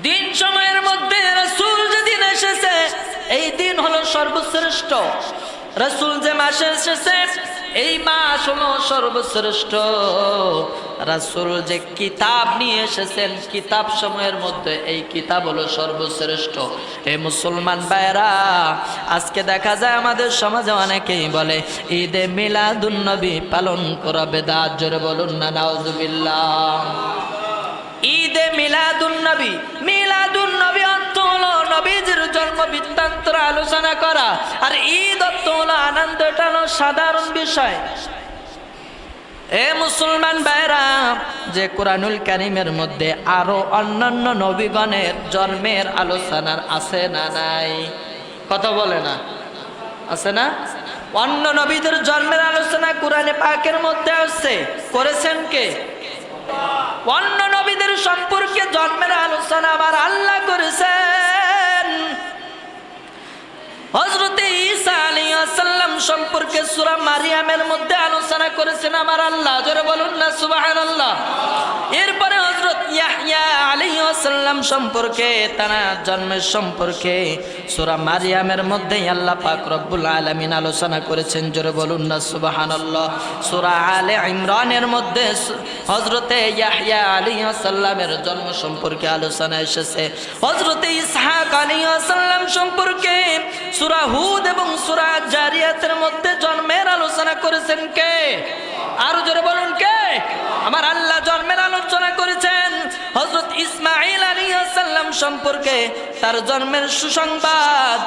দিন সময়ের মধ্যে রাসূল যেদিন এসেছে এই দিন হলো সর্বশ্রেষ্ঠ। রাসূল যে মাসে এসেছে এই মাস হলো সর্বশ্রেষ্ঠ। রাসূল যে কিতাব নিয়ে এসেছেন কিতাব সময়ের মধ্যে এই কিতাব হলো সর্বশ্রেষ্ঠ। এই মুসলমান ভাইরা, আজকে দেখা যায় আমাদের সমাজে অনেকেই বলে ঈদে মিলাদুন নবী পালন করা বেদাত। জোরে বলুন না নাউজুবিল্লাহ। ঈদে মিলাদুন নবী, মিলাদুন নবী অর্থ হলো নবীজির জন্ম বৃত্তান্তের আলোচনা করা, আর ঈদ অর্থ হলো আনন্দ। এটা হলো সাধারণ বিষয়। এ মুসলমান ভাইরা, যে কোরআনুল কারীমের মধ্যে আরো অন্যান্য নবীগণের জন্মের আলোচনা আছে না নাই? কথা বলে না, আছে না? অন্য নবীদের জন্মের আলোচনা কোরআনে পাকের মধ্যে আছে। করেছেন কে? অন্য নবীদের সম্পর্কে জন্মের আলোচনা আমার আল্লাহ করেছেন। হযরত ঈসা আলাইহিস সালাম সম্পর্কে সূরা মারিয়ামের মধ্যে আলোচনা করেছেন আমার আল্লাহ। জোরে বলুন না সুবহানাল্লাহ। এরপরে হযরত ইয়াহইয়া আলাইহিস সালাম সম্পর্কে, তার জন্মের সম্পর্কে সূরা মারিয়ামের মধ্যে আল্লাহ পাক রব্বুল আলামিন আলোচনা করেছেন। জোরে বলুন না সুবহানাল্লাহ। সূরা আলে ইমরানের মধ্যে হযরত ইয়াহইয়া আলাইহিস সালামের জন্ম সম্পর্কে আলোচনা এসেছে। হযরত ইসহাক আলাইহিস সালাম সম্পর্কে সূরা হুদ এবং সূরা জারিয়াতের মধ্যে জন্মের আলোচনা করেছেন কে? আর জোরে বলুন কে? আমার আল্লাহ জন্মের আলোচনা করেছেন। হযরত ইসমাঈল আলাইহিস সালাম সম্পর্কে তার জন্মের সুসংবাদ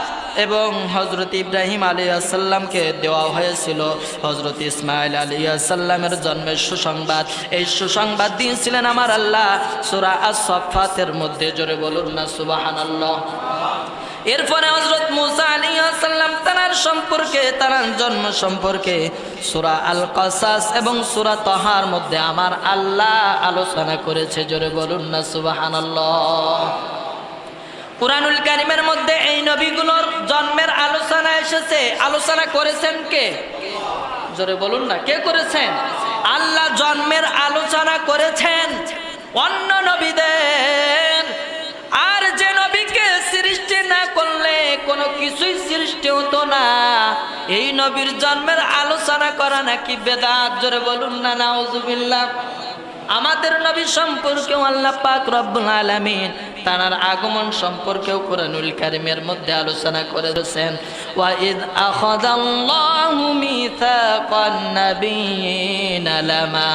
এবং হযরত ইব্রাহিম আলাইহিস সালামকে দেওয়া হয়েছিল হযরত ইসমাঈল আলাইহিস সালামের জন্মের সুসংবাদ। এই সুসংবাদ দিয়েছিলেন আমার আল্লাহ সূরা আস-সাফফাতের মধ্যে। জোরে বলুন না সুবহানাল্লাহ। এরপরে হযরত মুসা আলাইহিস সালাম তার সম্পর্কে, তার জন্ম সম্পর্কে সূরা আল কাসাস এবং সূরা তাহার মধ্যে আমার আল্লাহ আলোচনা করেছে। জোরে বলুন না সুবহানাল্লাহ। কুরআনুল কারীমের মধ্যে এই নবীগুলোর জন্মের আলোচনা এসেছে। আলোচনা করেছেন কে? জোরে বলুন না, কে করেছেন? আল্লাহ জন্মের আলোচনা করেছেন অন্য নবীদের। আর যে নবীকে সৃষ্টি না করলে কোনো কিছুই সৃষ্টি হতো না, এই নবীর জন্মের আলোচনা করা নাকি বেদাত। জোরে বলুন না নাউজুবিল্লাহ। আমাদের নবী সম্পর্কেও আল্লাহ পাক রব্বুল আলামিন তার আগমন সম্পর্কেও কুরআনুল কারীমের মধ্যে আলোচনা করেছেন। ওয়া ইয আখাযাল্লাহু মিসাকান নাবিয়্যিনা লামা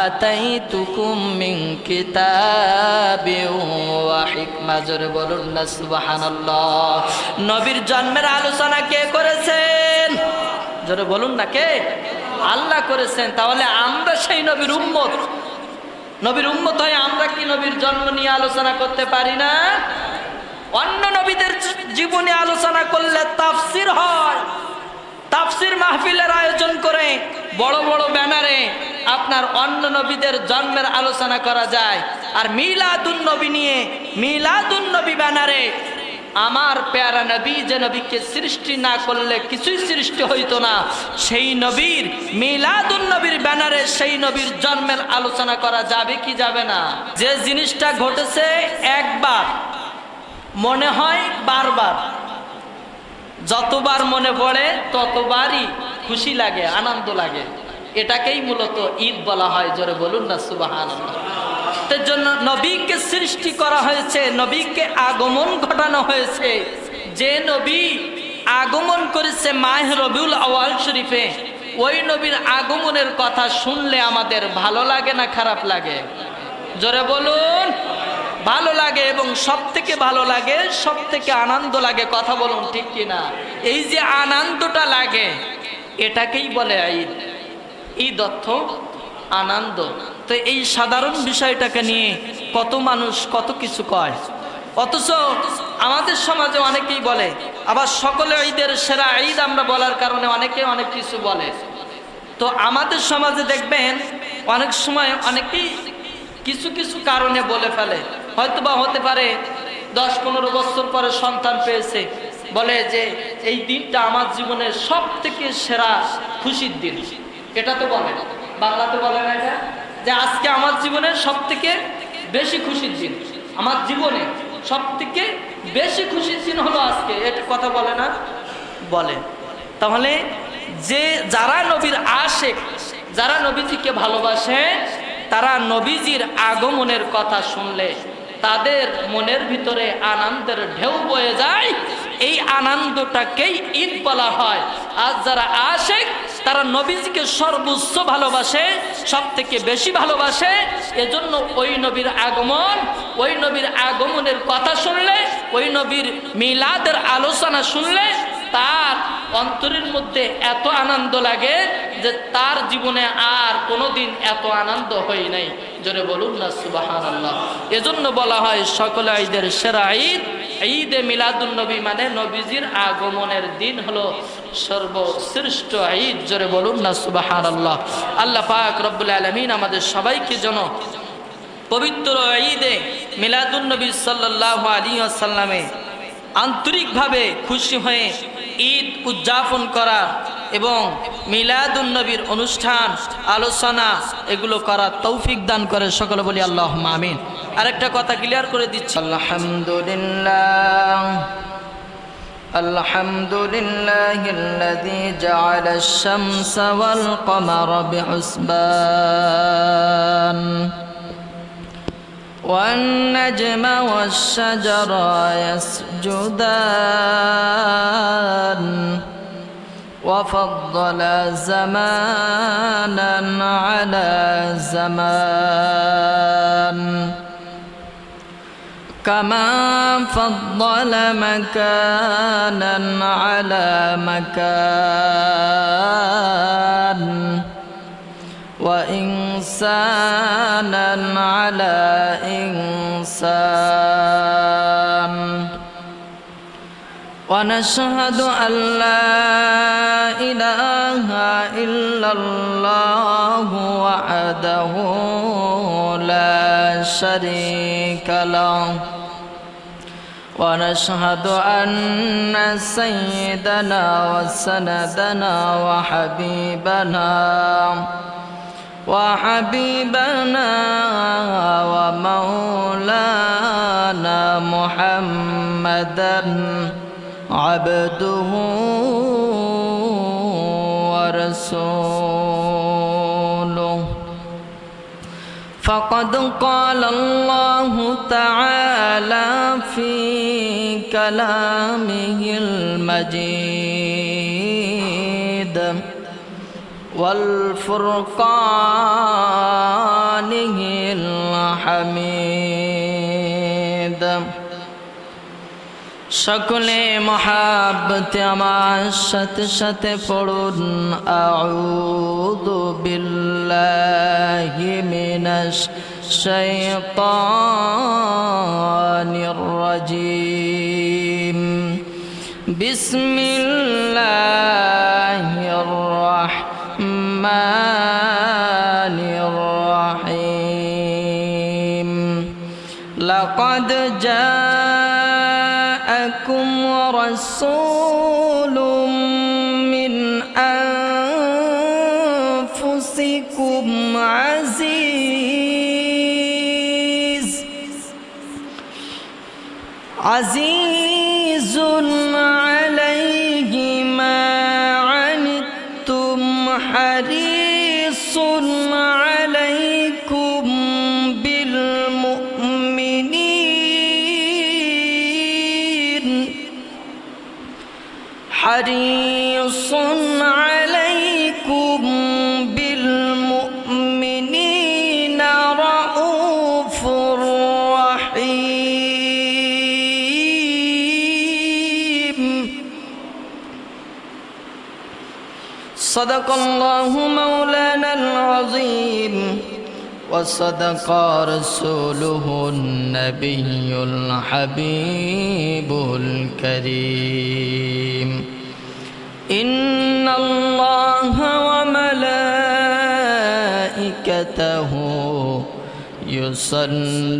আতাইতুকুম মিন কিতাবিন ওয়া হিকমা। জোরে বলুন না সুবহানাল্লাহ। নবীর জন্মের আলোচনা কে করেছেন? জোরে বলুন না, কে? আল্লাহ করেছেন। তাহলে আমরা সেই নবীর উম্মত। নবীর উম্মত হয়ে আমরা কি নবীর জন্ম নিয়ে আলোচনা করতে পারি না? অন্য নবীদের জীবনে আলোচনা করলে তাফসীর হয়। তাফসীর মাহফিলের আয়োজন করে বড় বড় ব্যানারে আপনার অন্য নবীদের জন্মের আলোচনা করা যায়। আর মিলাদুন নবী নিয়ে মিলাদুন নবী ব্যানারে আমার প্যারা নবী, যে নবীকে সৃষ্টি না করলে কিছুই সৃষ্টি হইতো না, সেই নবীর মিলাদুন নবীর ব্যানারে সেই নবীর জন্মের আলোচনা করা যাবে কি যাবে না? যে জিনিসটা ঘটেছে একবার মনে হয় বারবার, যতবার মনে পড়ে ততবারই খুশি লাগে, আনন্দ লাগে। এটাকেই মূলত ঈদ বলা হয়। জোরে বলুন না সুবহানাল্লাহ। তার জন্য নবীকে সৃষ্টি করা হয়েছে, নবীকে আগমন ঘটানো হয়েছে। যে নবী আগমন করেছে মাহে রবিউল আউয়াল শরীফে, ওই নবীর আগমনের কথা শুনলে আমাদের ভালো লাগে না খারাপ লাগে? জোরে বলুন। ভালো লাগে, এবং সব থেকে ভালো লাগে, সব থেকে আনন্দ লাগে। কথা বলুন ঠিক কিনা? এই যে আনন্দটা লাগে এটাকেই বলে ঈদ। ঈদ অর্থ আনন্দ। তো এই সাধারণ বিষয়টাকে নিয়ে কত মানুষ কত কিছু কয়, অথচ আমাদের সমাজে অনেকেই বলে। আবার সকলে ঈদের সেরা ঈদ আমরা বলার কারণে অনেকে অনেক কিছু বলে। তো আমাদের সমাজে দেখবেন অনেক সময় অনেকেই কিছু কিছু কারণে বলে ফেলে। হয়তোবা হতে পারে 10-15 বছর পরে সন্তান পেয়েছে, বলে যে এই দিনটা আমার জীবনের সব থেকে সেরা খুশির দিন। এটা তো বলে, বাংলাতে বলে না এটা, যে আজকে আমার জীবনের সব থেকে বেশি খুশির দিন আমার জীবনে। সবথেকে বেশি খুশির দিন হলো আজকে, এটা কথা বলে না? বলে। তাহলে যে যারা নবীর আশিক, যারা নবীজিকে ভালোবাসে, তারা নবীজির আগমনের কথা শুনলে তাদের মনের ভিতরে আনন্দের ঢেউ বয়ে যায়। এই আনন্দটাকেই ঈদ বলা হয়। আর যারা আশিক, তারা নবীজিকে সর্বোচ্চ ভালোবাসে, সব থেকে বেশি ভালোবাসে। এজন্য ওই নবীর আগমন, ওই নবীর আগমনের কথা শুনলে, ওই নবীর মিলাদের আলোচনা শুনলে তার অন্তরের মধ্যে এত আনন্দ লাগে যে তার জীবনে আর কোনোদিন এত আনন্দ হয় নাই। জোরে বলুন না সুবহানাল্লাহ। এজন্য বলা হয় সকল ঈদের সেরা ঈদ ঈদে মিলাদুন নবী, মানে নবীজির আগমনের দিন হলো সর্বশ্রেষ্ঠ ঈদ। জোরে বলুন না সুবহানাল্লাহ। আল্লাহ পাক রব্বুল আলামিন আমাদের সবাইকে যেন পবিত্র ঈদে মিলাদুন নবী সাল্লাল্লাহু আলাইহি ওয়াসাল্লামে আন্তরিকভাবে খুশি হয়ে ঈদ উদযাপন করা এবং মিলাদুন নবীর অনুষ্ঠান, আলোচনা এগুলো করার তৌফিক দান করে। সকলে বলি আল্লাহুম্মা আমিন। আরেকটা কথা ক্লিয়ার করে দিচ্ছি, আলহামদুলিল্লাহ আলহামদুলিল্লাহিল্লাযী জাআলাশ শামসা ওয়াল কমারা বিহুসবান والنجم والشجر يسجدان وفضل زمانا على زمان كما فضل مكانا على مكان وإنسانا على إنسان ونشهد أن لا إله إلا الله وحده لا شريك له ونشهد أن سيدنا وسندنا وحبيبنا ومولانا محمدا عبده ورسوله فقد قال الله تعالى في كلامه المجيد والفرقانه الحميد সকলে মহাব্বতে আমার সাথে সাথে পড়ুন আউযু বিল্লাহি মিনাশ শাইতানির রাজীম বিসমিল্লাহির রাহমানির রাহিম লাকাদ জাআকুম রাসূলুম মিন আনফুসিকুম আজিজুন আলাইহি মা আনিতুম হারিসুন আলাইকুম বিল মুমিনিন হারিসুন আলাইকুম বিল মুমিনিনা রাউফুর রাহিম صدق الله مولانا العظيم وصدق رسوله النبي الحبيب الكريم إن الله وملائكته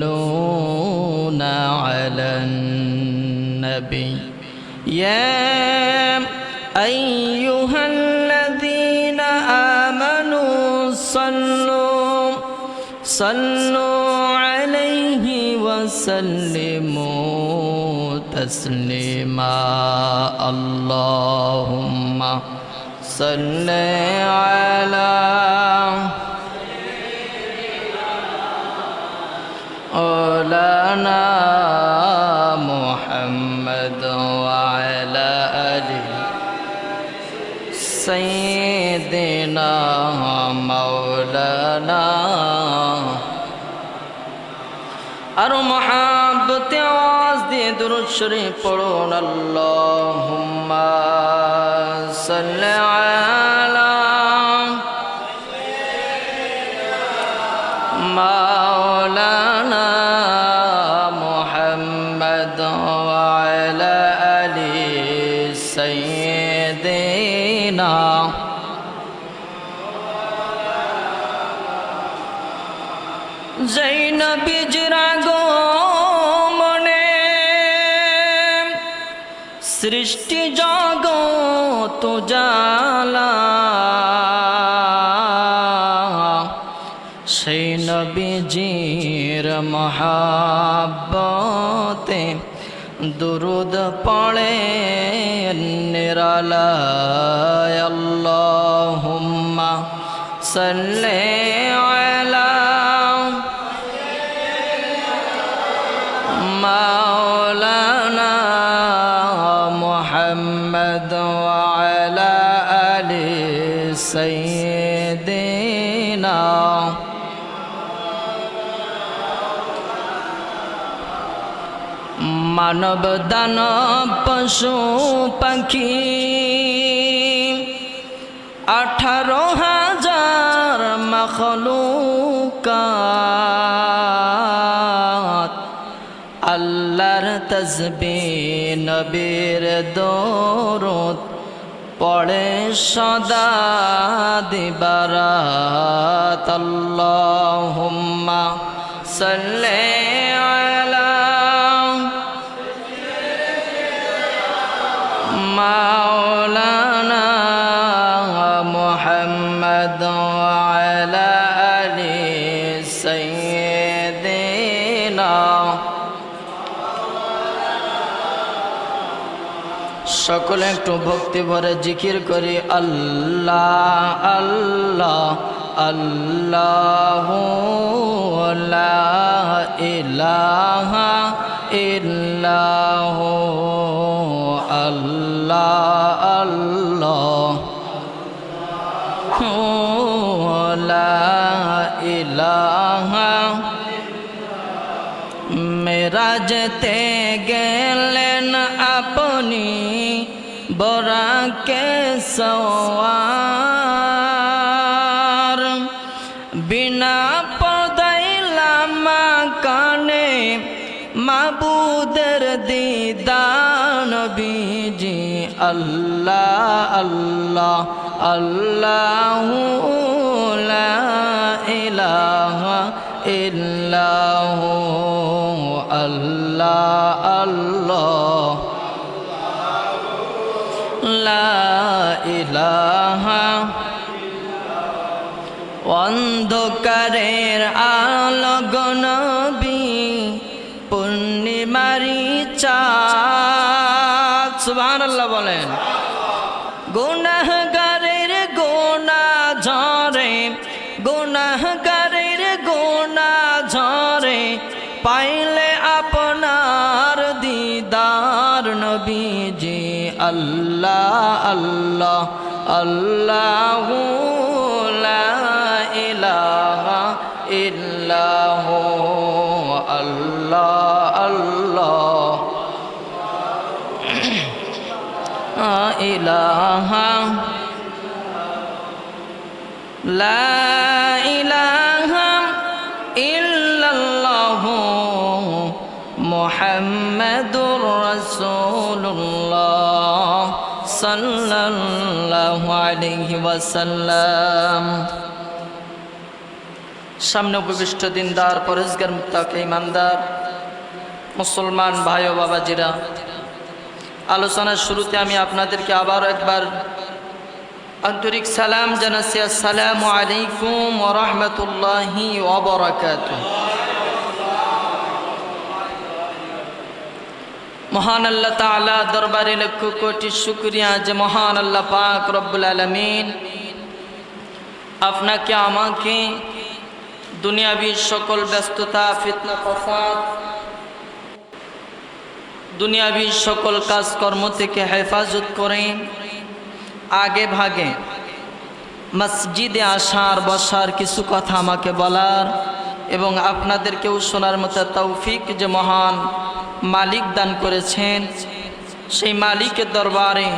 يصلون على النبي يا أيها الذين آمنوا صلوا عليه وسلموا تسليما اللهم صل على مولانا محمد وعلى آله سيدنا مولانا আর মহাব্বতে আওয়াজ দিয়ে দুরূদ শরীফ পড়ুন আল্লাহুম্মা সাল্লি আলা মাওলানা মুহাম্মদ ওয়া আলা আলি সাইয়্যিদিনা জৈনবীজির আগমনে সৃষ্টি জগৎ জালা সেই নবীজির মহাব্বতে দুরুদ পড়ে নিরালায় আল্লাহুম্মা সাল্লি আলা مولانا محمد وعلى آل سيدنا মানব দানব পশু পাখি 18,000 মখলুকাত আল্লাহর তসবিহ নবীর দরুদ পড়ে সদা দিবারাত আল্লাহুম্মা সাল্লি আলা মাওলানা মুহাম্মদ ওয়া আলা আলি সাইয়্যিদিনা সকলে একটু ভক্তি ভরে জিকির করি আল্লাহ আল্লাহ আল্লাহু লা ইলাহা ইল্লাহু আল্লাহ আল্লাহ লা ইলাহা মেরাজতে গেলেন আপনি বরাকে সওয়ার বিনা পর্দায় লামা কানে মাবুদের দিদার নবীজি আল্লাহ আল্লাহ আল্লাহু লা ইলাহা ইল্লাহু আল্লাহ আল্লাহ লা ইলাহা অন্ধকারের আলো নবী পূর্ণিমারি চাঁদ সুবহানাল্লাহ বলেন গুনাহগারের গুনাহ ঝরে গুনাহগারের গুনাহ ঝরে পাইলে আপনার দিদার নবীজি আল্লাহ আল্লাহ আল্লাহু লা ইলাহা ইল্লাহু আল্লাহ আল্লাহ ইলাহা লা ইলাহা ইল্লাল্লাহু মুহাম্মাদুর রাসূলুল্লাহ সাল্লাল্লাহু আলাইহি ওয়াসাল্লাম। সামনে উপবিষ্ট দিনদার পরেজগার মুত্তাকি ইমানদার মুসলমান ভাই ও বাবাজিরা, আলোচনার শুরুতে আমি আপনাদেরকে আবারও একবার আন্তরিক সালাম জানাচ্ছি। আসসালামু আলাইকুম ওয়া রাহমাতুল্লাহি ওয়া বারাকাতুহু। মহান আল্লাহ তাআলা দরবারে লক্ষ কোটি শুকরিয়া যে মহান আল্লাহ পাক রব্বুল আলামিন আপনাকে আমাকে দুনিয়াবী সকল ব্যস্ততা ফিতনা ফাসাদ দুনিয়াবী সকল কাজকর্ম থেকে হেফাজত করে আগে ভাগে মসজিদে আসার বসার কিছু কথা আমাকে বলার এবং আপনাদেরকেও শোনার মতো তৌফিক যে মহান মালিক দান করেছেন, সেই মালিকের দরবারে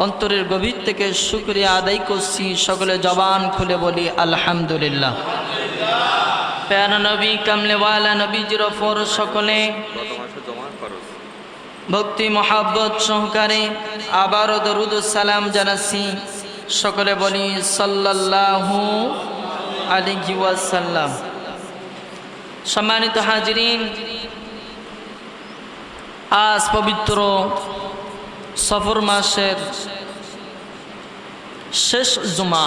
অন্তরের গভীর থেকে শুকরিয়া আদায় করছি। সকলে জবান খুলে বলি আলহামদুলিল্লাহ। প্যারা নবী কামলেওয়ালা নবীজির ওপর সকলে ভক্তি মহাব্বত সহকারে আবারও দরুদ ও সালাম জানাচ্ছি। সকলে বলি সাল্লাল্লাহু আলাইহি ওয়াসাল্লাম। সম্মানিত হাজিরিন, আজ পবিত্র সফর মাসের শেষ জুমা।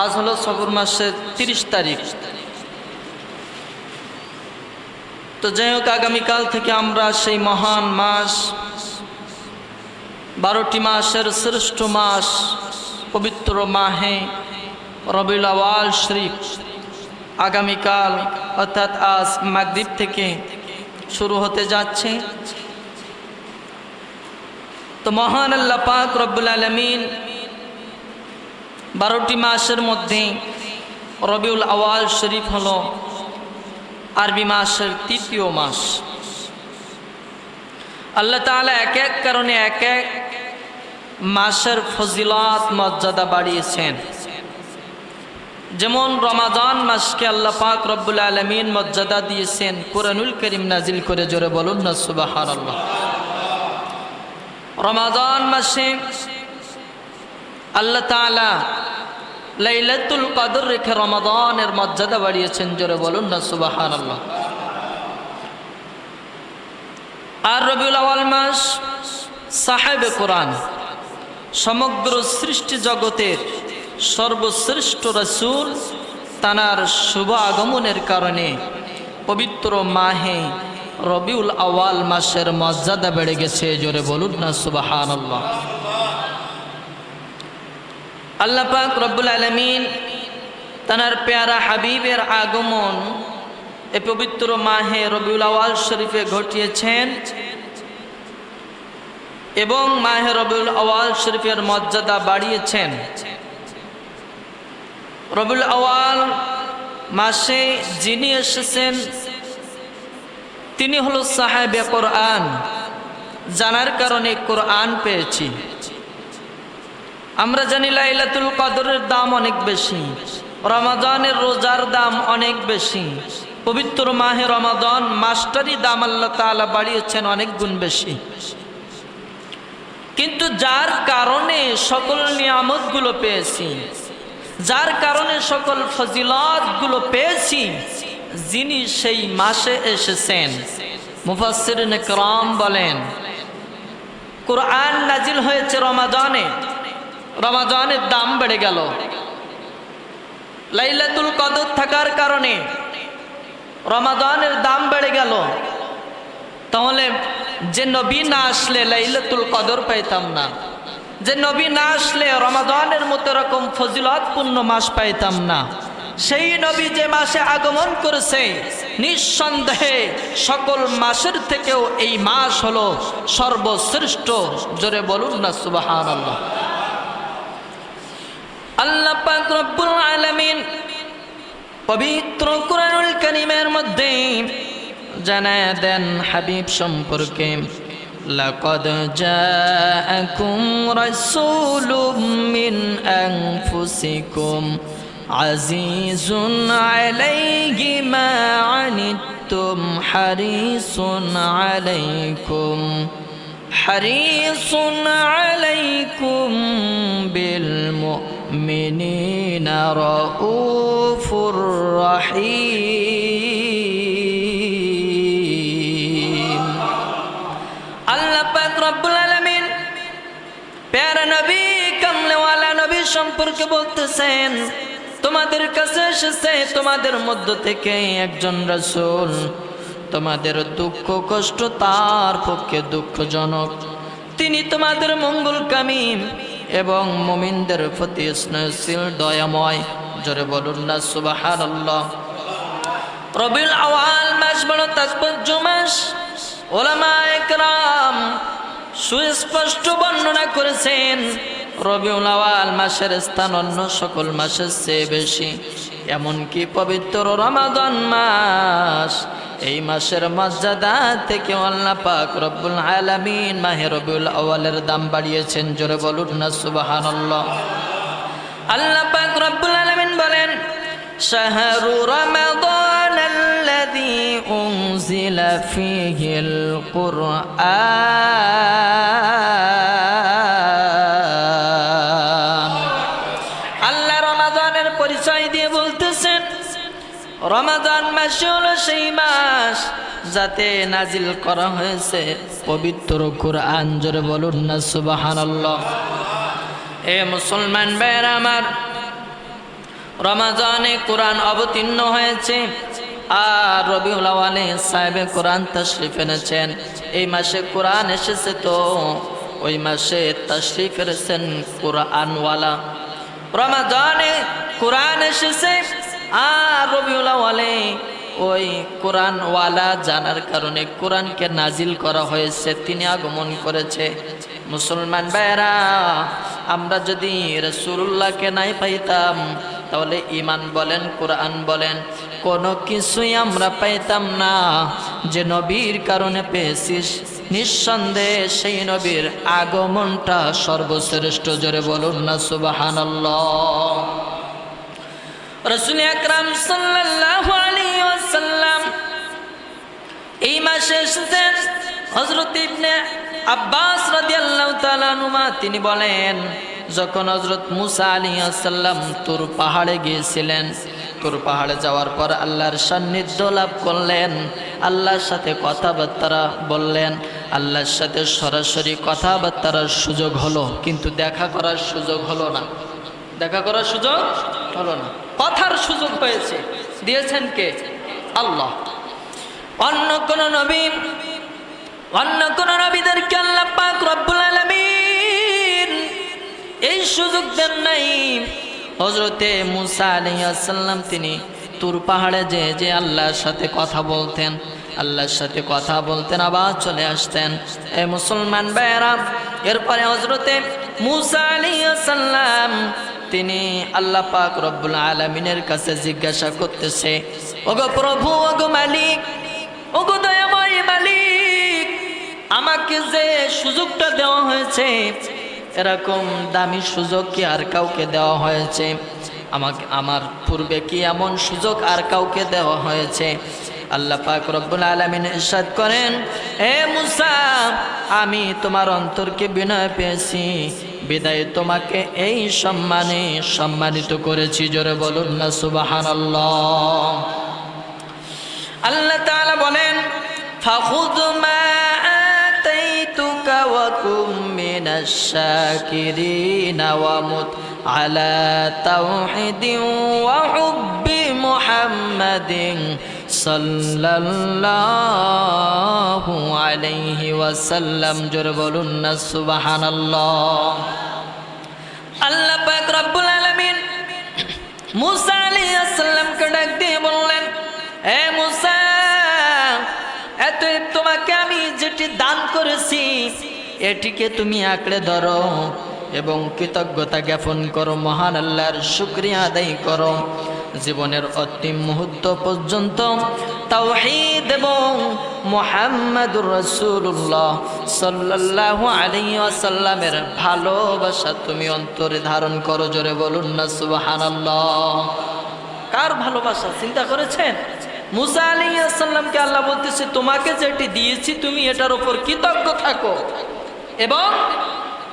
আজ হলো সফর মাসের 30 তারিখ। তো যাই হোক, আগামীকাল থেকে আমরা সেই মহান মাস 12টি মাসের শ্রেষ্ঠ মাস পবিত্র মাহে রবিউল আউয়াল শরীফ আগামীকাল অর্থাৎ আজ মাগরিব থেকে শুরু হতে যাচ্ছে। তো মহান আল্লাহ পাক রব্বুল আলামিন 12টি মাসের মধ্যে রবিউল আউয়াল শরীফ হলো আরবি মাসের 3য় মাস। আল্লাহ তাআলা এক এক কারণে এক এক মাসের ফজিলত মর্যাদা বাড়িয়েছেন। যেমন রমাদান মাসকে আল্লাহ পাক রব্বুল আলামিন মর্যাদা দিয়েছেন কুরআনুল কারীম নাজিল করে, জোরে বলুন না সুবহানাল্লাহ। রমাদান মাসে আল্লাহ তাআলা লাইলাতুল কদর রেখে রমাদানের মর্যাদা বাড়িয়েছেন, জোরে বলুন না সুবহানাল্লাহ। আর রবিউল আউয়াল মাস সাহেবে কোরআন, সমগ্র সৃষ্টি জগতের সর্বশ্রেষ্ঠ রাসূল তানার শুভ আগমনের কারণে পবিত্র মাহে রবিউল আউয়াল মাসের মর্যাদা বেড়ে গেছে, জোরে বলুন না সুবহানাল্লাহ। আল্লাহ পাক রব্বুল আলামিন তানার প্যারা হাবিবের আগমন এই পবিত্র মাহে রবিউল আউয়াল শরীফে ঘটিয়েছেন এবং মাহে রবিউল আউয়াল শরীফের মর্যাদা বাড়িয়েছেন। রবিউল আউয়াল মাসে যিনি এসেছেন তিনি হলো সাহেবে কোরআন, জানার কারণে কোরআন পেয়েছি। আমরা জানি লাইলাতুল কদরের দাম অনেক বেশি, রমাদানের রোজার দাম অনেক বেশি, পবিত্র মাহে রমাদান মাসটারই দাম আল্লাহ তাআলা বাড়িয়েছেন অনেক গুণ বেশি। কিন্তু যার কারণে সকল নিয়ামতগুলো পেয়েছি, যার কারণে সকল ফজিলতগুলো পেয়েছি, যিনি সেই মাসে এসেছেন, মুফাসসিরিন কিরাম বলেন কোরআন নাজিল হয়েছে রমাদানে, রমাদানের দাম বেড়ে গেল। লাইলাতুল কদর থাকার কারণে রমাদানের দাম বেড়ে গেল। তাহলে যে নবী না আসলে লাইলাতুল কদর পাইতাম না, যে নবী না আসলে রমাদানের মতো রকম ফজিলতপূর্ণ মাস পাইতাম না। সেই নবী যে মাসে আগমন করেছে, নিঃসন্দেহে সকল মাসের থেকেও এই মাস হলো সর্বশ্রেষ্ঠ, জোরে বলুন না সুবহানাল্লাহ। আল্লাহ পাক রব্বুল আলামিন পবিত্র কুরআনুল কারীমের মধ্যে জানায় দেন হাবিব সম্পর্কে, লাকাদ জাআকুম রাসূলুম মিন আনফুসিকুম আজিজুন আলাইহি মা আনিতুম হারিসুন আলাইকুম বিল মুমিনিনা রাউফুর রহিম। আল্লাহ পাক রব্বুল আলামিন প্যারা নবী কামলেওয়ালা নবী সম্পর্কে বলতেছেন, তোমাদের কাছে এসেছে তোমাদের মধ্য থেকে একজন রাসূল, তোমাদের দুঃখ কষ্ট তার পক্ষে দুঃখজনক। তিনি তোমাদের মঙ্গলকামী এবং মুমিনদের প্রতি স্নেহশীল দয়াময়। জোরে বলুন না সুবহানাল্লাহ। রবিউল আউয়াল মাস বড় তাৎপর্য মাস। উলামায়ে কেরাম সুস্পষ্ট বর্ণনা করেছেন রবিউল আউয়াল মাসের স্থান অন্য সকল মাসের চেয়ে বেশি। এমনকি পবিত্র রমাদান মাস, এই মাসের মর্যাদা থেকে আল্লাহ পাক রব্বুল আলামিন মাহে রবিউল আউয়ালের দাম বাড়িয়েছেন। জোরে বলুন না সুবহানাল্লাহ। আল্লাহ পাক রব্বুল আলামিন বলেন, শাহরু রমাদানাল্লাযী উনজিলা ফীহিল কুরআন। আল্লাহ রমাদানের পরিচয় দিয়ে বলতেছেন, রমাদান মাস হলো সেই মাস যাতে নাজিল করা হয়েছে পবিত্র কুরআন। জোরে বলুন না সুবহানাল্লাহ। এ মুসলমান ভাইরা আমার, রমাদানে কোরআন অবতীর্ণ হয়েছে আর রবিউল আউয়ালে সাহেবে কোরআন তাশরিফ এনেছেন। এই মাসে কোরআন এসেছে তো ওই মাসে তাশরিফ এনেছেন কোরআনওয়ালা। রমাদানে কোরআন এসেছে আর রবিউল আউয়ালে ওই কোরআনওয়ালা জানার কারণে কোরআনকে নাজিল করা হয়েছে, তিনি আগমন করেছে। মুসলমান ভাইরা, আমরা যদি রাসূলুল্লাহকে নাই পাইতাম তাহলে ঈমান বলেন কোরআন বলেন কোনো কিছুই আমরা পাইতাম না। যে নবীর কারণে পেয়েছি নিঃসন্দেহে সেই নবীর আগমনটা সর্বশ্রেষ্ঠ। জোরে বলুন না সুবহানাল্লাহ। রাসূল আকরাম সাল্লাল্লাহু আলাইহি ওয়াসাল্লাম এই মাসে এসেছেন। হযরত ইবনে আব্বাস রাদিয়াল্লাহু তাআলা আনহুমা তিনি বলেন, যখন হযরত মুসা আলাইহিস সালাম তুর পাহাড়ে গিয়েছিলেন, তুর পাহাড়ে যাওয়ার পর আল্লাহর সান্নিধ্য লাভ করলেন, আল্লাহর সাথে কথাবার্তা বললেন, আল্লাহর সাথে সরাসরি কথাবার্তার সুযোগ হলো, কিন্তু দেখা করার সুযোগ হলো না। দেখা করার সুযোগ হলো না, কথার সুযোগ হয়েছে। দিয়েছেন কে? আল্লাহ। অন্য কোন নবীদেরকে আল্লাহ পাক রব্বুল আলামিন এই সুযোগ দেন নাই। হযরতে মুসা আলাইহিস সালাম তিনি তুর পাহাড়ে যে আল্লাহর সাথে কথা বলতেন, আল্লাহর সাথে কথা বলতেন, আবার চলে আসতেন। এ মুসলমান ভাইরা, এরপরে হযরতে মুসা আলাইহিস সালাম তিনি আল্লাহ পাক রব্বুল আলামিনের কাছে জিজ্ঞাসা করতেছে, ওগো প্রভু, ওগো মালিক, ওগো দয়াময় মালিক, আমাকে যে সুযোগটা দেওয়া হয়েছে এরকম দামি সুযোগ কি আর কাউকে দেওয়া হয়েছে? আমার পূর্বে কি এমন সুযোগ আর কাউকে দেওয়া হয়েছে? আল্লাহ পাক রব্বুল আলামিন ইরশাদ করেন, হে মুসা, আমি তোমার অন্তরকে বিনয় পেয়েছি বিদায় তোমাকে এই সম্মানে সম্মানিত করেছি। জোরে বলুন না সুবহানাল্লাহ। আল্লাহ তাআলা বলেন, ফাখুয মা আতাইতুকা ওয়া কুম মিনাশ শাকিরিন ওয়া মুত আলা তাওহীদিন ওয়া হুব্বি মুহাম্মাদিন সাল্লাল্লাহু আলাইহি ওয়াসাল্লাম। জোরে বলুন না সুবহানাল্লাহ। আল্লাহ পাক রব্বুল আলামিন মুসা আলাইহিস সালামকে ডাক দিয়ে বললেন, হে মুসা, এত তোমাকে আমি যেটি দান করেছি এটিকে তুমি আঁকড়ে ধরো এবং কৃতজ্ঞতা জ্ঞাপন করো, মহান আল্লাহর শুকরিয়া আদায় করো। জীবনের অন্তিম মুহূর্ত পর্যন্ত তাওহীদ এবং মুহাম্মাদুর রাসূলুল্লাহ সাল্লাল্লাহু আলাইহি ওয়াসাল্লামের ভালোবাসা তুমি অন্তরে ধারণ করো। জোরে বলুন না সুবহানাল্লাহ। কার ভালোবাসা চিন্তা করেছেন? মুসা আলাইহিস সালামকে আল্লাহ বলতেছে, তোমাকে যেটি দিয়েছি তুমি এটার উপর কৃতজ্ঞ থাকো এবং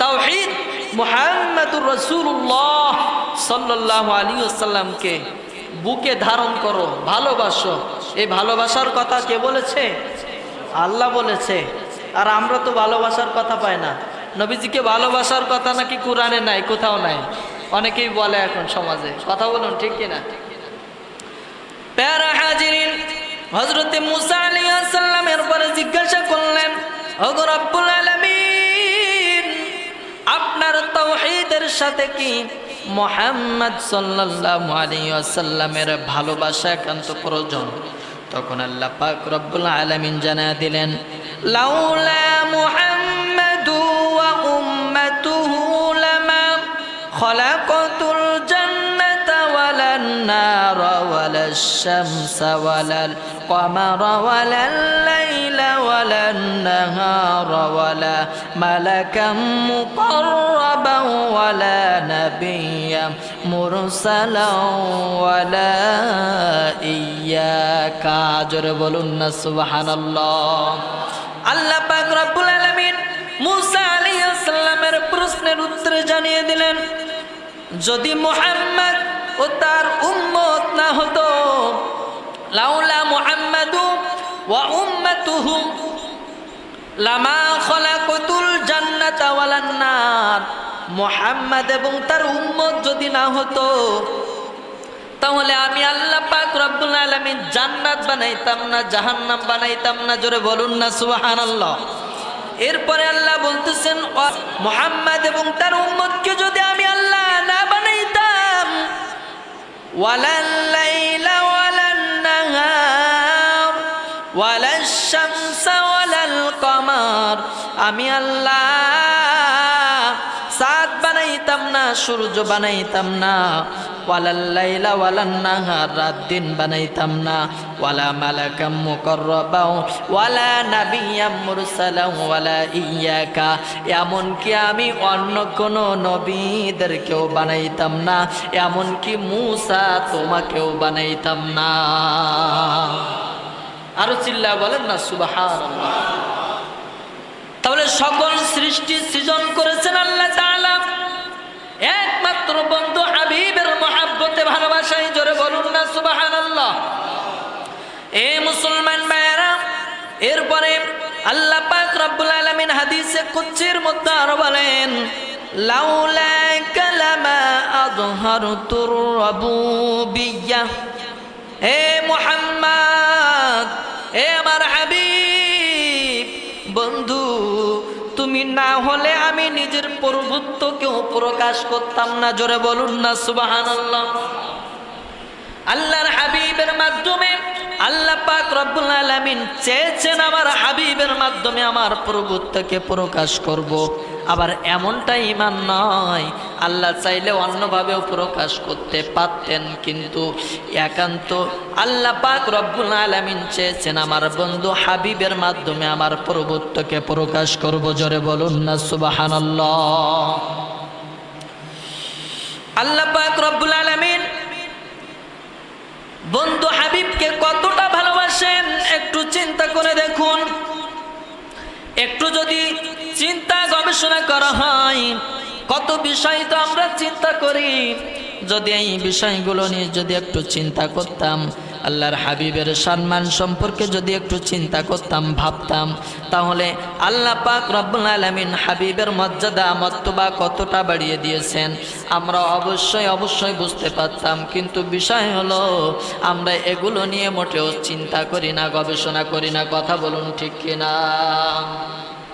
তাওহীদ মুহাম্মাদুর রাসূলুল্লাহ সাল্লাল্লাহু আলাইহি ওয়াসাল্লামকে বুকে ধারণ করো, ভালোবাসো। এই ভালোবাসার কথা কে বলেছে? আল্লাহ বলেছে। আর আমরা তো ভালোবাসার কথা পাই না। নবীজিকে ভালোবাসার কথা নাকি কোরআনে নাই, কোথাও নাই। অনেকেই বলে এখন সমাজে, কথা বলুন ঠিক কিনা? প্যারা হাজিরিন, হযরতে মুসা আলাইহিস সালামের পরে জিজ্ঞাসা করলেন, ওগো রব্বুল আলামিন, আপনার তাওহীদের সাথে কি মুহাম্মদ সাল্লাল্লাহু আলাইহি ওয়াসাল্লামের ভালোবাসা একান্ত প্রয়োজন? তখন আল্লাহ পাক রব্বুল আলামিন জানায়া দিলেন, লাউলা মুহাম্মাদু ওয়া উম্মাতুহু লামা খলাকাতুল জান্নাতা ওয়ালান নারা ওয়ালাশ শামসা ওয়ালাল কমারা ওয়ালাল লাইলা ওয়ালান নাহারা ওয়ালা মালাকাম মুকাররাবান ওয়ালা নাবিয়্যাম মুরসালান ওয়ালা ইয়াকা। জোরে বলুন না সুবহানাল্লাহ। আল্লাহ পাক রব্বুল আলামিন মুসা আলাইহিস সালামের প্রশ্নের উত্তরে জানিয়ে দিলেন, যদি মুহাম্মদ ও তার উম্মত না হতো, লাউলা মুহাম্মাদু ওয়া উম্মাতুহু লামা খলাকাতুল জান্নাতা ওয়ালান নার, মুহাম্মদ এবং তার উম্মত যদি না হতো, তাহলে আমি আল্লাহ পাক রব্বুল আলামিন জান্নাত বানাইতাম না, জাহান্নাম বানাইতাম না। জোরে বলুন না সুবহানাল্লাহ। এরপরে আল্লাহ বলতেছেন, মুহাম্মদ এবং তার উম্মতকে যদি আমি আল্লাহ না বানাইতাম, ওয়ালাল লাইলা ওয়ালান নাহার ওয়ালাশ শামসা ওয়ালাল কমার, আমি আল্লাহ চাঁদ বানাইতাম না, সূর্য বানাইতাম না, ওয়ালাল লাইলা ওয়ালান নাহার, রাত দিন বানাইতাম না, ওয়ালা মালাকাম মুকাররাবাও ওয়ালা নাবিয়্যাম মুরসালাও ওয়ালা ইয়াকা, এমনকি আমি অন্য কোন নবীদেরকেও বানাইতাম না, এমনকি মুসা তোমাকেও বানাইতাম না। আরো চিল্লা বলেন না সুবহানাল্লাহ। তাহলে সকল সৃষ্টি সৃজন করেছেন আল্লাহ তাআলা একমাত্র বন্ধু হাবিবের মহব্বতে ভালোবাসায়। জোরে বলুন না সুবহানাল্লাহ। এ মুসলমান ভাইরা, এরপরে আল্লাহ পাক রব্বুল আলামিন হাদিসে কুদসির মধ্যে আরো বলেন, লাউলা কালামা আযহারতুর রাবুবিয়্যাহ, হে মুহাম্মদ, হে আমার হাবিব বন্ধু, তুমি না হলে আমি নিজের প্রভুত্বকেও প্রকাশ করতাম না। জোরে বলুন না সুবহানাল্লাহ। আল্লাহর হাবিবের মাধ্যমে আল্লাহ পাক রব্বুল আলামিন চেয়েছেন আমার হাবিবের মাধ্যমে আমার প্রভুত্বকে প্রকাশ করব। আবার এমনটা ঈমান নয়, আল্লাহ চাইলে অন্যভাবেও প্রকাশ করতে পারতেন, কিন্তু একান্ত আল্লাহ পাক রব্বুল আলামিন চেয়েছেন আমার বন্ধু হাবিবের মাধ্যমে আমার প্রভুত্বকে প্রকাশ করব। জোরে বলুন না সুবহানাল্লাহ। আল্লাহ পাক রব্বুল আলামিন বন্ধু হাবিবকে কতটা ভালোবাসেন একটু চিন্তা করে দেখুন। একটু যদি চিন্তা গবেষণা করা হয়, কত বিষয় তো আমরা চিন্তা করি, যদি এই বিষয়গুলো নিয়ে যদি একটু চিন্তা করতাম, আল্লাহর হাবিবের সম্মান সম্পর্কে যদি একটু চিন্তা করতাম, ভাবতাম, তাহলে আল্লাহ পাক রব্বুল আলামিন হাবিবের মর্যাদা মর্তবা কতটা বাড়িয়ে দিয়েছেন আমরা অবশ্যই বুঝতে পারতাম। কিন্তু বিষয় হলো আমরা এগুলো নিয়ে মোটেও চিন্তা করি না, গবেষণা করি না। কথা বলুন ঠিক কিনা?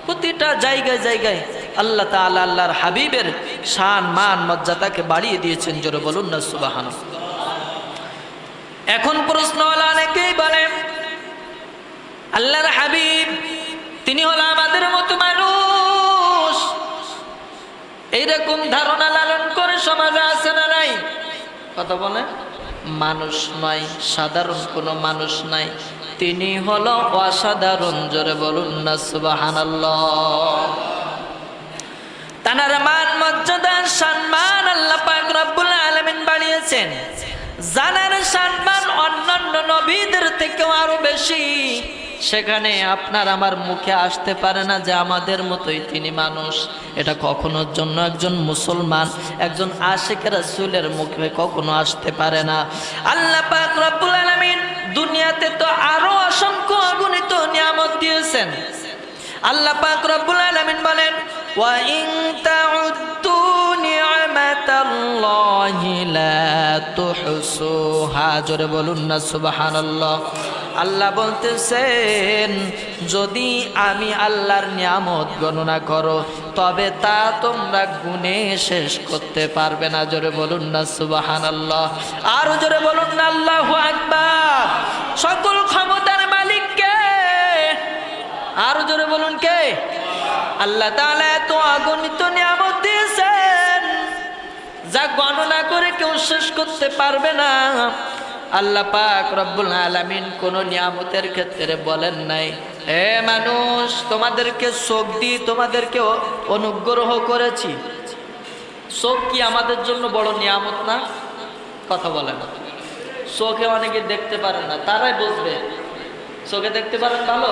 প্রতিটা জায়গায় জায়গায় আল্লাহ তাআলা আল্লাহর হাবিবের শান মান মর্যাদাকে বাড়িয়ে দিয়েছেন। জোরে বলুন না সুবহানাল্লাহ। এখন প্রশ্ন হলো, অনেকেই বলে আল্লাহর হাবিব তিনি হলো আমাদের মতো মানুষ, এইরকম ধারণা লালন করে সমাজে আছে না নাই? কথা বলে, মানুষ নয়, সাধারণ কোনো মানুষ নাই, তিনি হলো অসাধারণ। জোরে বলুন না সুবহানাল্লাহ। তানার মান মর্যাদা সম্মান আল্লাহ পাক রব্বুল আলামিন বাড়িয়েছেন। জানার সম্মান অন্যান্য নবীদের থেকেও আরো বেশি। সেখানে আপনার আমার মুখে আসতে পারে না যে আমাদের মতোই তিনি মানুষ। এটা কখনোর জন্য একজন মুসলমান, একজন আশিক রাসূলের মুখে কখনো আসতে পারে না। আল্লাহ পাক রব্বুল আলামিন দুনিয়াতে তো আরো অসংখ্য অগণিত নিয়ামত দিয়েছেন। আল্লাহ পাক রব্বুল আলামিন বলেন, ওয়া ইন তাউদ্দু নি'মাতাল্লাহি লা তুহসুহা। জোরে বলুন না সুবহানাল্লাহ। আল্লাহ বলতেছেন যদি আমি আল্লাহর নিয়ামত গণনা করো তবে তা তোমরা গুণে শেষ করতে পারবে না। জোরে বলুন না সুবহানাল্লাহ, আরো জোরে বলুন না আল্লাহু আকবার। সকল ক্ষমতার মালিক কে? আরো জোরে বলুন কে? আল্লাহ তাআলা এত অগণিত নিয়ামত দিয়েছেন যা গণনা করে কেউ শেষ করতে পারবে না। আল্লাহ পাক রব্বুল আলামিন কোন নিয়ামতের ক্ষেত্রে বলেন নাই হে মানুষ তোমাদেরকে চোখ দিয়ে তোমাদেরকে অনুগ্রহ করেছি। চোখ কি আমাদের জন্য বড় নিয়ামত না? কথা বলে না। চোখে অনেকে দেখতে পারেন না, তারাই বুঝবে। চোখে দেখতে পারেন ভালো,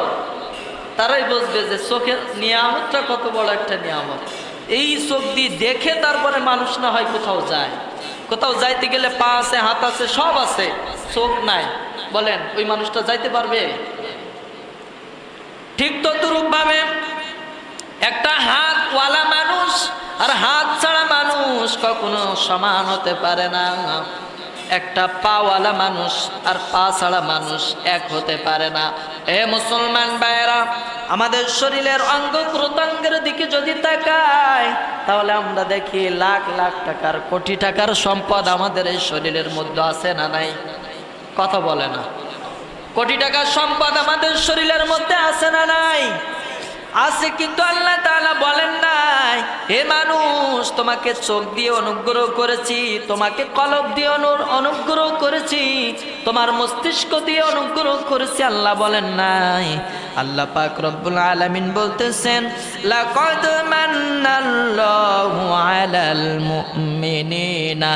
তারাই বুঝবে যে চোখের নিয়ামতটা কত বড় একটা নিয়ামত। এই চোখ দিয়ে দেখে তারপরে মানুষ না হয় কোথাও যায়। কোথাও যাইতে গেলে পা আছে, হাত আছে, সব আছে, চোখ নাই, বলেন ওই মানুষটা যাইতে পারবে? ঠিক তদ্রূপ ভাবে একটা হাতওয়ালা মানুষ আর হাত ছাড়া মানুষ কখনো সমান হতে পারে না। একটা পাওয়ালা মানুষ আর পা ছাড়া মানুষ এক হতে পারে না। এ মুসলমান ভাইয়েরা, আমাদের শরীরের অঙ্গ প্রত্যঙ্গের দিকে যদি তাকাই তাহলে আমরা দেখি লাখ লাখ টাকার, কোটি টাকার সম্পদ আমাদের এই শরীরের মধ্যে আছে না নাই? কথা বলে না। কোটি টাকার সম্পদ আমাদের শরীরের মধ্যে আছে না নাই? আছে, কিন্তু আল্লাহ তাআলা বলেন নাই হে মানুষ তোমাকে চোখ দিয়ে অনুগ্রহ করেছি, তোমাকে কলব দিয়ে অনুগ্রহ করেছি, তোমার মস্তিষ্ক দিয়ে অনুগ্রহ করেছি। আল্লাহ বলেন নাই। আল্লাহ পাক রব্বুল আলামিন বলতেছেন লাকাদ মান্নাল্লাহু আলাল মুমিনিনা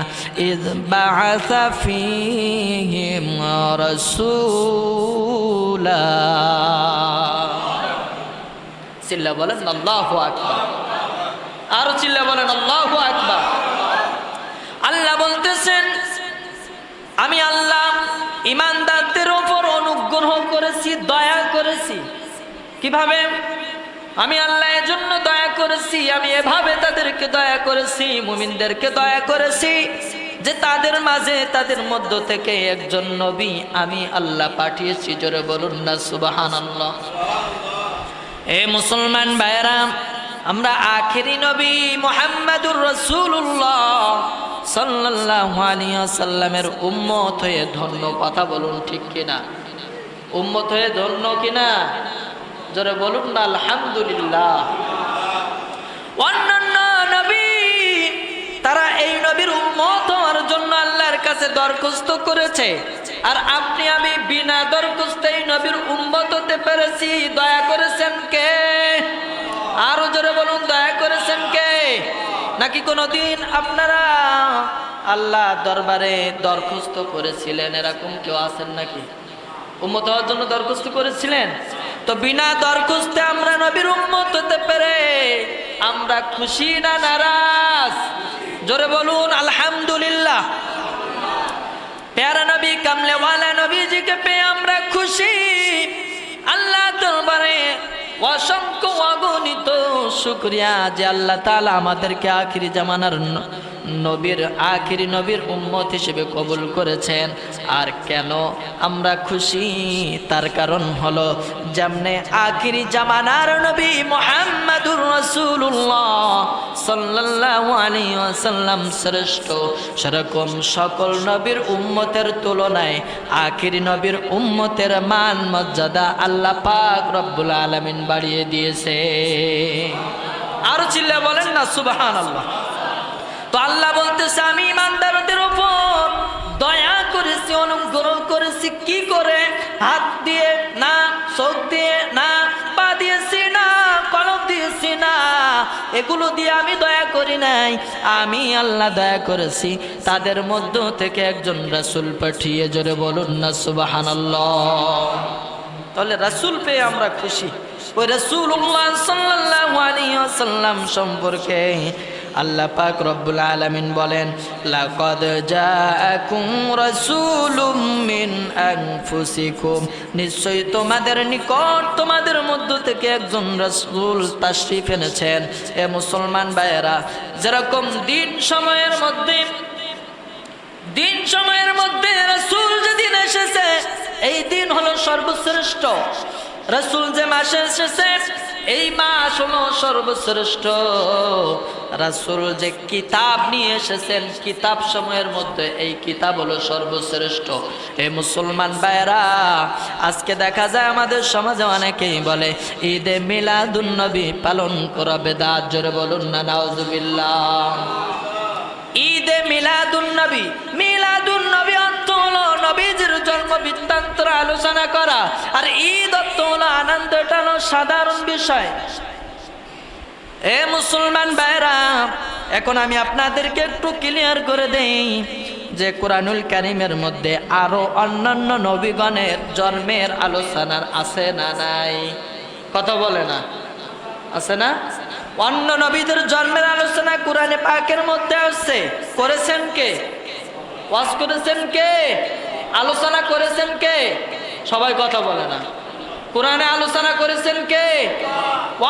ইয বাআসা ফীহিম রাসূলা। চিল্লা বলেন আল্লাহু আকবার, আরো চিল্লা বলেন আল্লাহু আকবার। আল্লাহ বলতেছেন আমি আল্লাহ ঈমানদারদের উপর অনুগ্রহ করেছি, দয়া করেছি। কিভাবে? আমি আল্লাহ এজন্য দয়া করেছি, আমি এভাবে তাদেরকে দয়া করেছি, মুমিনদেরকে দয়া করেছি যে তাদের মাঝে, তাদের মধ্য থেকে একজন নবী আমি আল্লাহ পাঠিয়েছি। জোরে বলুন না সুবহানাল্লাহ। এ মুসলমান ভাইরা, আমরা আখেরি নবী মুহাম্মাদুর রাসূলুল্লাহ সাল্লাল্লাহু আলাইহি ওয়াসাল্লামের উম্মত হয়ে ধন্য। কথা বলুন ঠিক কিনা? উম্মত হয়ে ধন্য কিনা? জোরে বলুন না আলহামদুলিল্লাহ। অন্যান্য নবী তারা এই নবীর উম্মত হওয়ার জন্য আল্লাহর কাছে দরখাস্ত করেছে, আর আপনি আমি বিনা দরখাস্তে এই নবীর উম্মত হতে পেরেছি। দয়া করেছেন কে? আরো জোরে বলুন দয়া করেছেন কে? নাকি কোনদিন আপনারা আল্লাহ দরবারে দরখাস্ত করেছিলেন? এরকম কেউ আছেন নাকি? উম্মত হওয়ার জন্য দরখাস্ত করেছিলেন? তো বিনা দরখাস্তে আমরা নবীর উম্মত হতে পেরে আমরা খুশি না নারাজ? জোরে বলুন আলহামদুলিল্লাহ। প্যারা নবী কামলেওয়ালা নবীজিকে পেয়ে আমরা খুশি। আল্লাহ দরবারে অসংখ্য অগণিত শুকরিয়া যে আল্লাহ তাআলা আমাদেরকে আখিরি জামানার আখিরি নবীর উম্মত হিসেবে কবুল করেছেন। আর কেন আমরা খুশি? তার কারণ হলো যেমনে আখিরি জামানার নবী মুহাম্মাদুর রাসূলুল্লাহ সাল্লাল্লাহু আলাইহি ওয়াসাল্লাম শ্রেষ্ঠ, সেরকম সকল নবীর উম্মতের তুলনায় আখিরি নবীর উম্মতের মান মর্যাদা আল্লাহ পাক রব্বুল আলামিন বাড়িয়ে দিয়েছে। আরো চিল্লা বলেন না সুবহানাল্লাহ। তো আল্লাহ বলতেছে আমি ইমানদারদের উপর দয়া করেছি, অনুগ্রহ করেছি। কি করে? হাত দিয়ে না, চোখ দিয়ে না, পা দিয়েছি না, কলম দিয়েছি না, এগুলো দিয়ে আমি দয়া করি নাই। আমি আল্লাহ দয়া করেছি তাদের মধ্য থেকে একজন রাসূল পাঠিয়ে। জোরে বলুন না সুবহানাল্লাহ। তাহলে রাসূল পেয়ে আমরা খুশি। ওই রাসূলুল্লাহ সাল্লাল্লাহু আলাইহি ওয়াসাল্লাম সম্পর্কে আল্লাহ পাক রব্বুল আলামিন বলেন লাকাদ জাআকুম রাসূলুম মিন আনফুসিকুম, নিশ্চয়ই তোমাদের নিকট, তোমাদের মধ্য থেকে একজন রাসূল তাশরীফ এনেছেন। এ মুসলমান ভাইয়েরা, যেরকম দিন সময়ের মধ্যে রাসূল যেদিন এসেছে এই দিন হলো সর্বশ্রেষ্ঠ। রাসূল যে মাসে এসেছেন এই মাস হলো সর্বশ্রেষ্ঠ। রাসূল যে কিতাব নিয়ে এসেছেন কিতাব সময়ের মধ্যে এই কিতাব হলো সর্বশ্রেষ্ঠ। এই মুসলমান ভাইরা, আজকে দেখা যায় আমাদের সমাজে অনেকেই বলে ঈদে মিলাদুন নবী পালন করা বেদাত। জোরে বলুন না নাউজুবিল্লাহ। ঈদে মিলাদুন নবী, মিলাদুন নবী অর্থ হলো নবীজির জন্ম বৃত্তান্তর আলোচনা করা, আর ঈদ অর্থ হলো আনন্দ। এটা হলো সাধারণ বিষয়। এ মুসলমান ভাইরা, এখন আমি আপনাদেরকে একটু ক্লিয়ার করে দেই যে কোরআনুল কারীমের মধ্যে আরো অন্যান্য নবীগণের জন্মের আলোচনার আছে না নাই? কথা বলে না? আছে না? অন্য নবীদের জন্মের আলোচনা কোরআনে পাকের মধ্যে আছে। করেছেন কে? ওয়াজ করেছেন কে? আলোচনা করেছেন কে? সবাই কথা বলে না। কোরআনে আলোচনা করেছেন কে?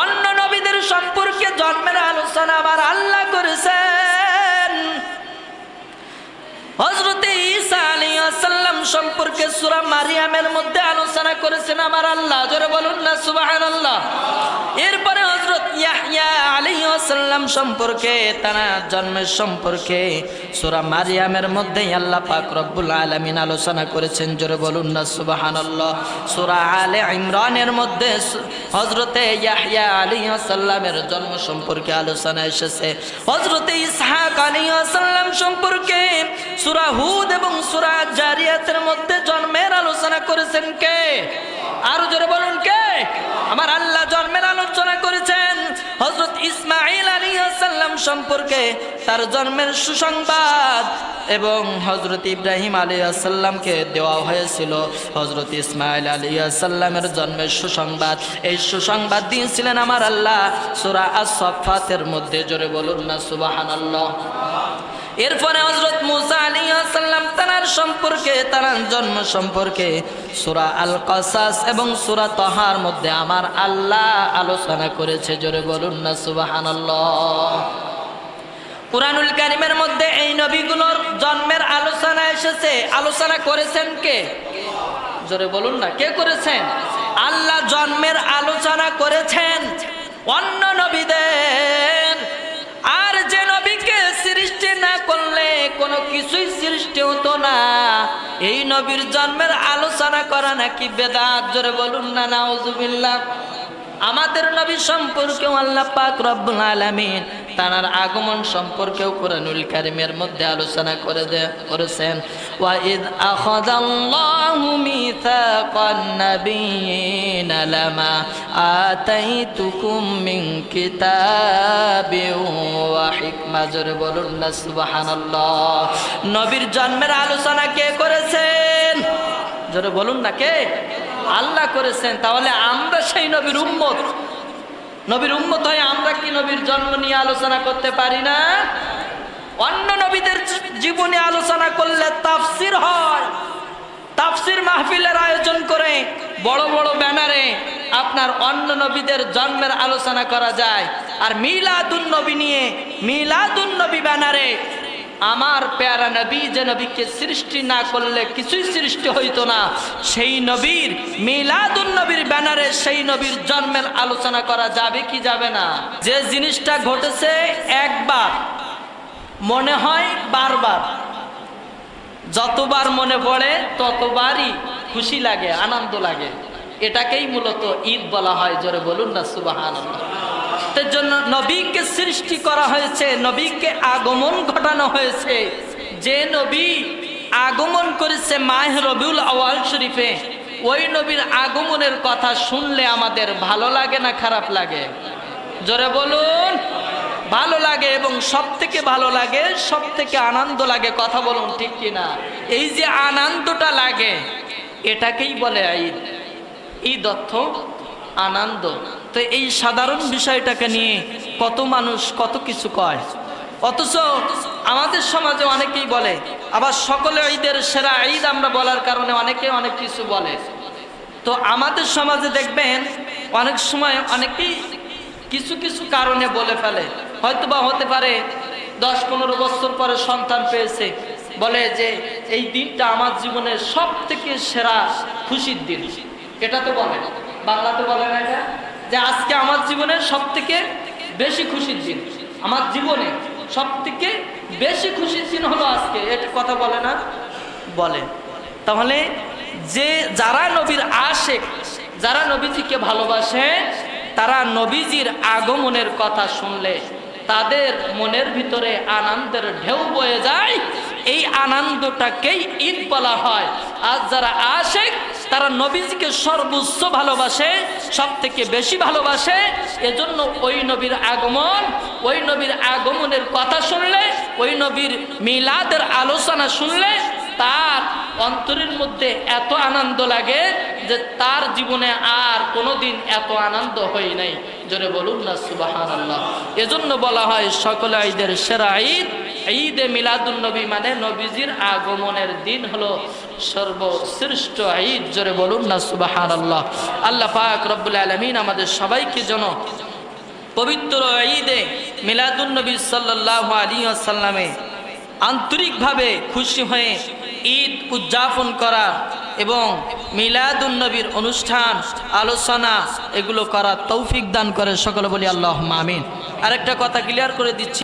অন্য নবীদের সম্পর্কে জন্মের আলোচনা আমার আল্লাহ করেছেন। হযরত ঈসা আলাইহিস সালাম সম্পর্কে সূরা মারিয়ামের মধ্যে আলোচনা করেছেন আমার আল্লাহ। জোরে বলুন না সুবহানাল্লাহ। এরপরে হযরত ইয়াহইয়া আলাইহিস সালাম সম্পর্কে, তার জন্মের সম্পর্কে সূরা মারিয়ামের মধ্যে আল্লাহ পাক রব্বুল আলামিন আলোচনা করেছেন। জোরে বলুন না সুবহানাল্লাহ। সূরা আলে ইমরানের মধ্যে হযরত ইয়াহইয়া আলাইহিস সালামের জন্ম সম্পর্কে আলোচনা এসেছে। হযরত ইসহাক আলাইহিস সালাম সম্পর্কে সূরা হুদ এবং সূরা জারিয়াতের মধ্যে জন্মের আলোচনা করেছেন কে? আরো জোরে বলুন কে? আমার আল্লাহ জন্মের আলোচনা করেছেন। হযরত ইসমাঈল আলাইহিস সালাম সম্পর্কে তার জন্মের সুসংবাদ এবং হযরত ইব্রাহিম আলাইহিস সালামকে দেওয়া হয়েছিল হযরত ইসমাঈল আলাইহিস সালামের জন্মের সুসংবাদ। এই সুসংবাদ দিয়েছিলেন আমার আল্লাহ সূরা আস-সাফফাতের মধ্যে। জোরে বলুন না সুবহানাল্লাহ। এরপরে হযরত মুসা আলাইহিস সালাম তার সম্পর্কে, তার জন্ম সম্পর্কে সূরা আল কাসাস এবং সূরা তাহার মধ্যে আমার আল্লাহ আলোচনা করেছে। জোরে বলুন না সুবহানাল্লাহ। কুরআনুল কারীমের মধ্যে এই নবীগুলোর জন্মের আলোচনা এসেছে। আলোচনা করেছেন কে? জোরে বলুন না, কে করেছেন? আল্লাহ জন্মের আলোচনা করেছেন অন্য নবীদের। আর যে নবীকে সৃষ্টি না করলে কোনো কিছুই সৃষ্টি হতো না, এই নবীর জন্মের আলোচনা করা নাকি বেদাত। জোরে বলুন না নাউজুবিল্লাহ। আমাদের নবী সম্পর্কেও আল্লাহ পাক রব্বুল আলামিন তার আগমন সম্পর্কেও কুরআনুল কারীমের মধ্যে আলোচনা করেছেন। ওয়া ইয আখাযাল্লাহু মিসাকান নাবিয়্যিনা লামা আতাইতুকুম মিন কিতাবিন ওয়া হিকমা। জোরে বলুন না সুবহানাল্লাহ। নবীর জন্মের আলোচনা কে করেছেন? জোরে বলুন না, কে? আল্লাহ করেছেন। তাহলে আমরা সেই নবীর উম্মত। নবীর উম্মত হয়ে আমরা কি নবীর জন্ম নিয়ে আলোচনা করতে পারি না? অন্য নবীদের জীবনে আলোচনা করলে তাফসীর হয়। তাফসীর মাহফিলের আয়োজন করে বড় বড় ব্যানারে আপনার অন্য নবীদের জন্মের আলোচনা করা যায়। আর মিলাদুন নবী নিয়ে মিলাদুন নবী ব্যানারে আমার প্যারা নবী, যে নবীকে সৃষ্টি না করলে কিছুই সৃষ্টি হইতো না, সেই নবীর মিলাদুন নবীর ব্যানারে সেই নবীর জন্মের আলোচনা করা যাবে কি যাবে না? যে জিনিসটা ঘটেছে একবার মনে হয় বারবার, যতবার মনে পড়ে ততবারই খুশি লাগে, আনন্দ লাগে। এটাকেই মূলত ঈদ বলা হয়। জোরে বলুন না সুবহানাল্লাহ। তার জন্য নবীকে সৃষ্টি করা হয়েছে, নবীকে আগমন ঘটানো হয়েছে। যে নবী আগমন করেছে মাহে রবিউল আউয়াল শরীফে, ওই নবীর আগমনের কথা শুনলে আমাদের ভালো লাগে না খারাপ লাগে? জোরে বলুন। ভালো লাগে, এবং সব থেকে ভালো লাগে, সব থেকে আনন্দ লাগে। কথা বলুন ঠিক কিনা? এই যে আনন্দটা লাগে এটাকেই বলে ঈদ। ঈদ অর্থ আনন্দ। তো এই সাধারণ বিষয়টাকে নিয়ে কত মানুষ কত কিছু কয়, অথচ আমাদের সমাজে অনেকেই বলে। আবার সকলে ঈদের সেরা ঈদ আমরা বলার কারণে অনেকে অনেক কিছু বলে। তো আমাদের সমাজে দেখবেন অনেক সময় অনেকেই কিছু কিছু কারণে বলে ফেলে। হয়তোবা হতে পারে 10-15 বছর পরে সন্তান পেয়েছে, বলে যে এই দিনটা আমার জীবনের সব থেকে সেরা খুশির দিন, এটা তো বলে, বাংলাতে বলে না এটা, যে আজকে আমার জীবনের সব থেকে বেশি খুশির দিন, আমার জীবনে সব থেকে বেশি খুশির দিন হলো আজকে, এটা কথা বলে না, বলে। তাহলে যে যারা নবীর আশিক, যারা নবীজিকে ভালোবাসে, তারা নবীজির আগমনের কথা শুনলে তাদের মনের ভিতরে আনন্দের ঢেউ বয়ে যায়, এই আনন্দটাকেই ঈদ বলা হয়। আর যারা আশিক, তারা নবীজিকে সর্বোচ্চ ভালোবাসে, সব থেকে বেশি ভালোবাসে, এজন্য ওই নবীর আগমন, ওই নবীর আগমনের কথা শুনলে, ওই নবীর মিলাদের আলোচনা শুনলে তার অন্তরের মধ্যে এত আনন্দ লাগে যে তার জীবনে আর কোনোদিন এত আনন্দ হয় নাই। জোরে বলুন না সুবহানাল্লাহ। এজন্য বলা হয় সকল ঈদের সেরা ঈদ ঈদে মিলাদুন নবী, মানে নবীজির আগমনের দিন হলো সর্বশ্রেষ্ঠ ঈদ। জোরে বলুন না সুবহানাল্লাহ। আল্লাহ পাক রব্বুল আলামিন আমাদের সবাইকে যেন পবিত্র ঈদে মিলাদুন নবী সাল্লাল্লাহু আলাইহি ওয়াসাল্লামে আন্তরিকভাবে খুশি হয়ে ঈদ উদযাপন করা এবং মিলাদুন নবীর অনুষ্ঠান, আলোচনা এগুলো করার তৌফিক দান করে, সকলে বলি আল্লাহুম্মা আমিন। আরেকটা কথা ক্লিয়ার করে দিচ্ছি,